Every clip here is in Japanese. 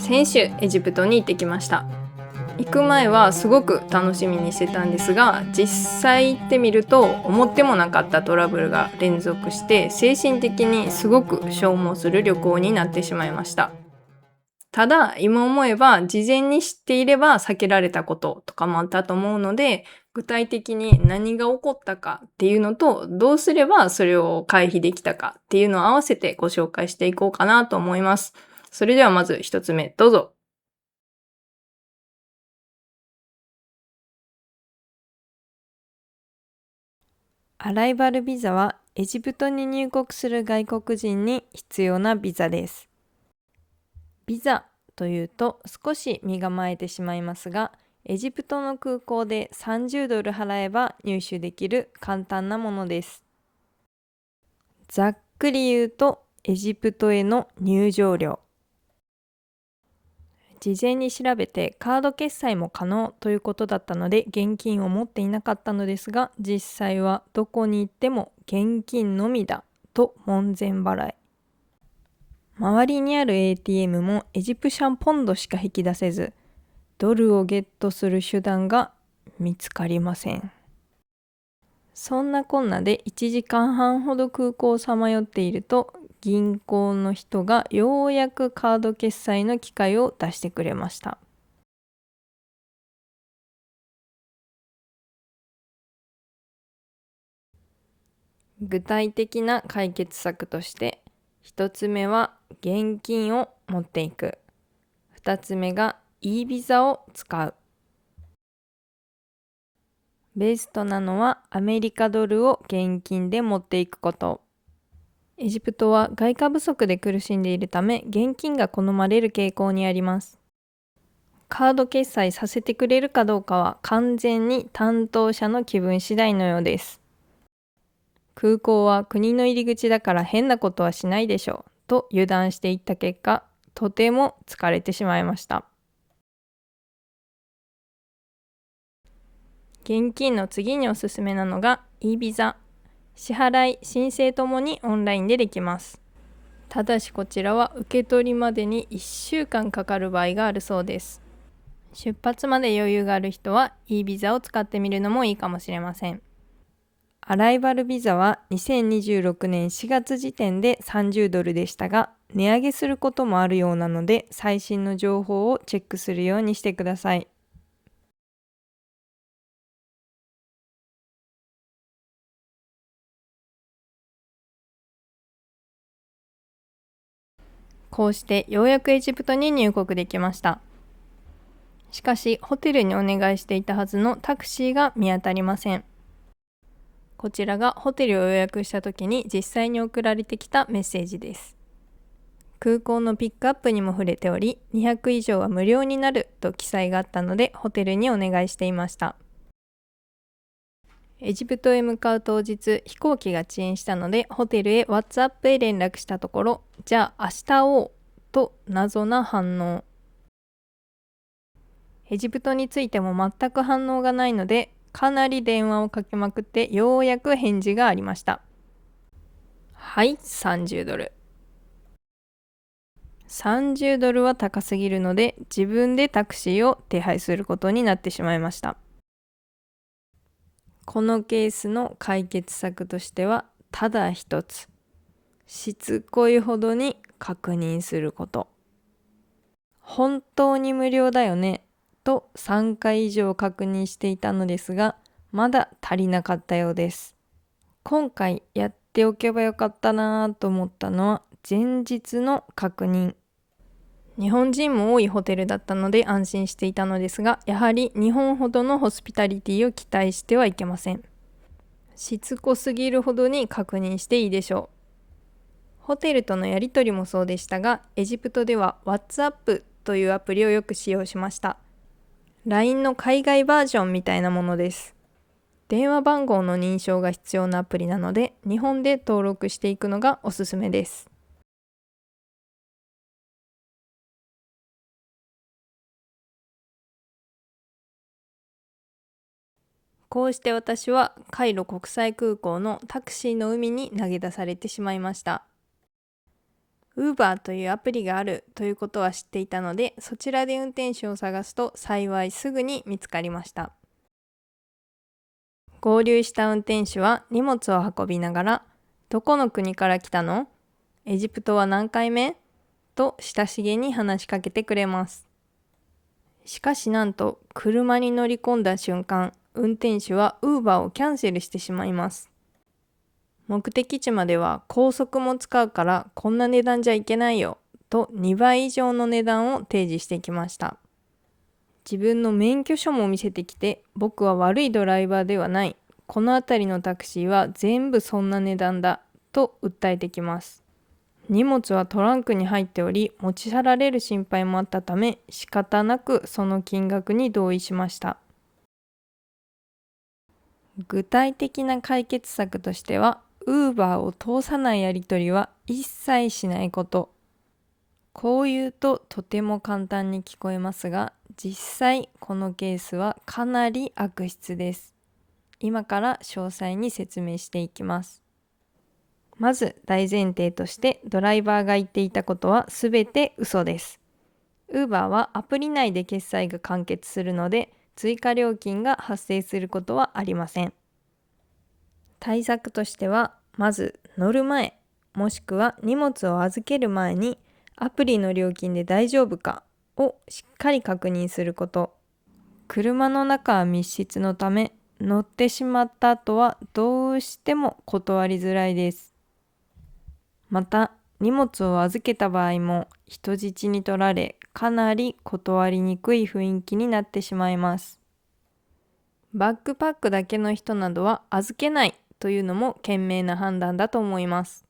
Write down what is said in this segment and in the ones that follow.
先週エジプトに行ってきました。行く前はすごく楽しみにしてたんですが、実際行ってみると思ってもなかったトラブルが連続して精神的にすごく消耗する旅行になってしまいました。ただ今思えば事前に知っていれば避けられたこととかもあったと思うので、具体的に何が起こったかっていうのと、どうすればそれを回避できたかっていうのを合わせてご紹介していこうかなと思います。それではまず一つ目、どうぞ。アライバルビザはエジプトに入国する外国人に必要なビザです。ビザというと少し身構えてしまいますが、エジプトの空港で$30払えば入手できる簡単なものです。ざっくり言うと、エジプトへの入場料。事前に調べてカード決済も可能ということだったので現金を持っていなかったのですが、実際はどこに行っても現金のみだと門前払い。周りにある ATM もエジプシャンポンドしか引き出せず、ドルをゲットする手段が見つかりません。そんなこんなで1時間半ほど空港をさまよっていると、銀行の人がようやくカード決済の機械を出してくれました。具体的な解決策として、1つ目は現金を持っていく。2つ目が e ビザを使う。ベストなのはアメリカドルを現金で持っていくこと。エジプトは外貨不足で苦しんでいるため、現金が好まれる傾向にあります。カード決済させてくれるかどうかは完全に担当者の気分次第のようです。空港は国の入り口だから変なことはしないでしょうと油断していった結果、とても疲れてしまいました。現金の次におすすめなのが e ビザ。支払い、申請ともにオンラインでできます。ただしこちらは受け取りまでに1週間かかる場合があるそうです。出発まで余裕がある人は e ビザを使ってみるのもいいかもしれません。アライバルビザは2026年4月時点で$30でしたが、値上げすることもあるようなので、最新の情報をチェックするようにしてください。こうしてようやくエジプトに入国できました。しかし、ホテルにお願いしていたはずのタクシーが見当たりません。こちらがホテルを予約した時に実際に送られてきたメッセージです。空港のピックアップにも触れており、200以上は無料になると記載があったので、ホテルにお願いしていました。エジプトへ向かう当日、飛行機が遅延したので、ホテルへ WhatsApp へ連絡したところ、じゃあ明日会おうと謎な反応。エジプトについても全く反応がないので、かなり電話をかけまくってようやく返事がありました。はい、$30。$30は高すぎるので、自分でタクシーを手配することになってしまいました。このケースの解決策としては、ただ一つ。しつこいほどに確認すること。本当に無料だよねと3回以上確認していたのですが、まだ足りなかったようです。今回やっておけばよかったなぁと思ったのは前日の確認。日本人も多いホテルだったので安心していたのですが、やはり日本ほどのホスピタリティを期待してはいけません。しつこすぎるほどに確認していいでしょう。ホテルとのやり取りもそうでしたが、エジプトでは WhatsApp というアプリをよく使用しました。LINE の海外バージョンみたいなものです。電話番号の認証が必要なアプリなので、日本で登録していくのがおすすめです。こうして私はカイロ国際空港のタクシーの海に投げ出されてしまいました。Uber というアプリがあるということは知っていたので、そちらで運転手を探すと幸いすぐに見つかりました。合流した運転手は荷物を運びながら、どこの国から来たの？エジプトは何回目？と親しげに話しかけてくれます。しかしなんと車に乗り込んだ瞬間、運転手は Uber をキャンセルしてしまいます。目的地までは高速も使うからこんな値段じゃいけないよと2倍以上の値段を提示してきました。自分の免許証も見せてきて、僕は悪いドライバーではない。この辺りのタクシーは全部そんな値段だと訴えてきます。荷物はトランクに入っており、持ち去られる心配もあったため、仕方なくその金額に同意しました。具体的な解決策としては、Uber を通さないやり取りは一切しないこと。こう言うととても簡単に聞こえますが、実際このケースはかなり悪質です。今から詳細に説明していきます。まず大前提としてドライバーが言っていたことはすべて嘘です。Uber はアプリ内で決済が完結するので追加料金が発生することはありません。対策としてはまず乗る前もしくは荷物を預ける前にアプリの料金で大丈夫かをしっかり確認すること。車の中は密室のため乗ってしまった後はどうしても断りづらいです。また荷物を預けた場合も人質に取られかなり断りにくい雰囲気になってしまいます。バックパックだけの人などは預けないというのも賢明な判断だと思います。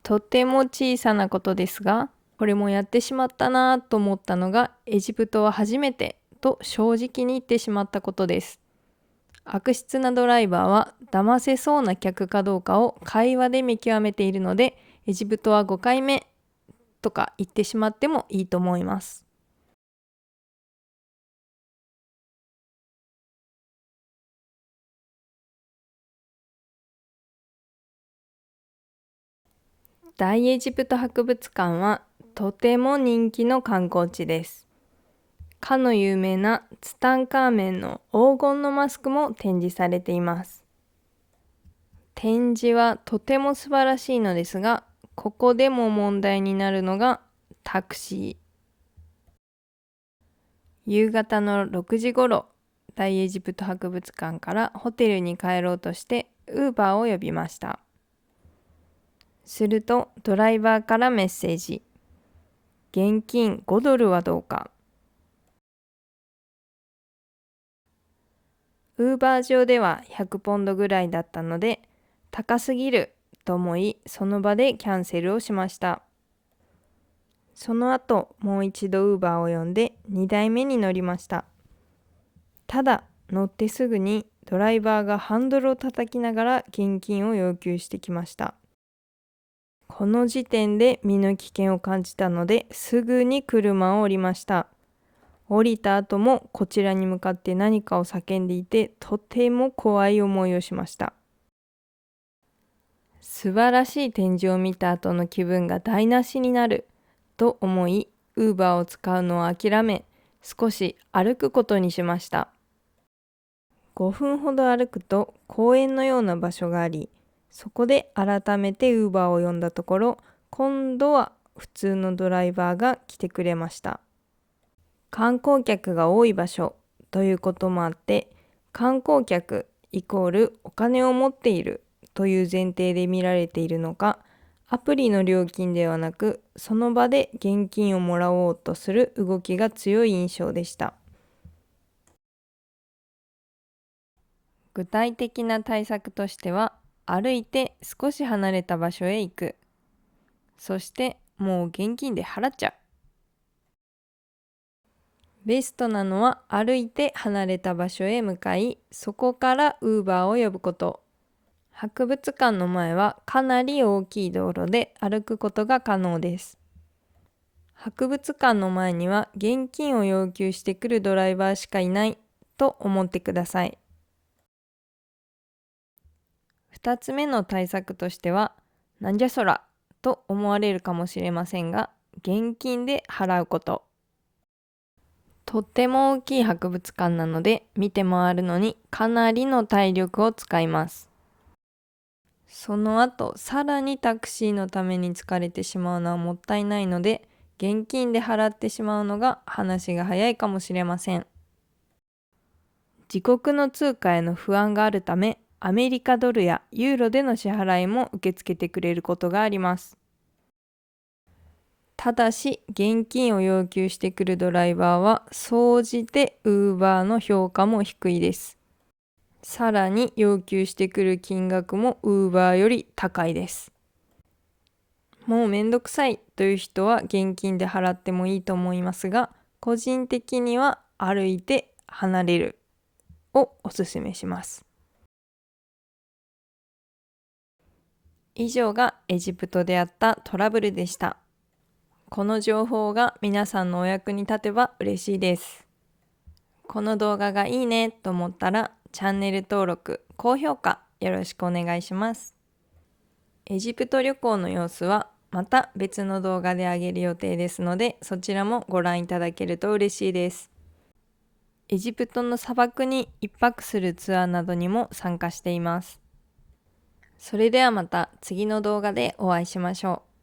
とても小さなことですが、これもやってしまったなと思ったのがエジプトは初めてと正直に言ってしまったことです。悪質なドライバーは騙せそうな客かどうかを会話で見極めているので、エジプトは5回目とか言ってしまってもいいと思います。大エジプト博物館はとても人気の観光地です。かの有名なツタンカーメンの黄金のマスクも展示されています。展示はとても素晴らしいのですが、ここでも問題になるのがタクシー。夕方の6時ごろ、大エジプト博物館からホテルに帰ろうとしてウーバーを呼びました。するとドライバーからメッセージ。現金5ドルはどうか。ウーバー上では100ポンドぐらいだったので、高すぎると思い、その場でキャンセルをしました。その後、もう一度ウーバーを呼んで2台目に乗りました。ただ、乗ってすぐにドライバーがハンドルを叩きながら現金を要求してきました。この時点で身の危険を感じたので、すぐに車を降りました。降りた後もこちらに向かって何かを叫んでいて、とても怖い思いをしました。素晴らしい展示を見た後の気分が台無しになると思い、ウーバーを使うのを諦め、少し歩くことにしました。5分ほど歩くと公園のような場所があり、そこで改めてウーバーを呼んだところ、今度は普通のドライバーが来てくれました。観光客が多い場所ということもあって、観光客イコールお金を持っているという前提で見られているのか、アプリの料金ではなく、その場で現金をもらおうとする動きが強い印象でした。具体的な対策としては、歩いて少し離れた場所へ行く。そしてもう現金で払っちゃう。ベストなのは歩いて離れた場所へ向かい、そこからウーバーを呼ぶこと。博物館の前はかなり大きい道路で歩くことが可能です。博物館の前には現金を要求してくるドライバーしかいないと思ってください。2つ目の対策としては、なんじゃそらと思われるかもしれませんが、現金で払うこと。とっても大きい博物館なので、見て回るのにかなりの体力を使います。その後、さらにタクシーのために疲れてしまうのはもったいないので、現金で払ってしまうのが話が早いかもしれません。自国の通貨への不安があるため、アメリカドルやユーロでの支払いも受け付けてくれることがあります。ただし、現金を要求してくるドライバーは、総じて Uber の評価も低いです。さらに要求してくる金額も Uber より高いです。もうめんどくさいという人は現金で払ってもいいと思いますが、個人的には歩いて離れるをおすすめします。以上がエジプトであったトラブルでした。この情報が皆さんのお役に立てば嬉しいです。この動画がいいねと思ったらチャンネル登録、高評価よろしくお願いします。エジプト旅行の様子はまた別の動画で上げる予定ですので、そちらもご覧いただけると嬉しいです。エジプトの砂漠に一泊するツアーなどにも参加しています。それではまた次の動画でお会いしましょう。